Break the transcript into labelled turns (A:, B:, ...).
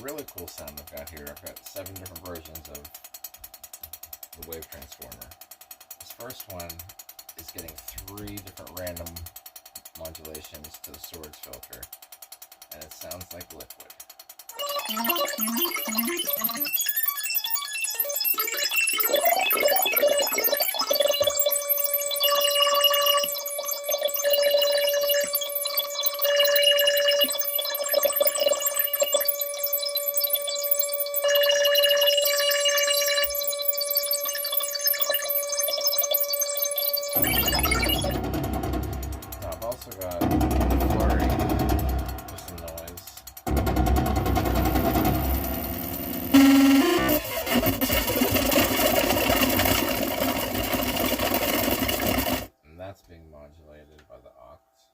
A: really cool sound I've got here. I've got 7 different versions of the wave transformer. This first one is getting 3 different random modulations to the swords filter, and it sounds like liquid. I've also got flurry with some noise. And that's being modulated by the octs.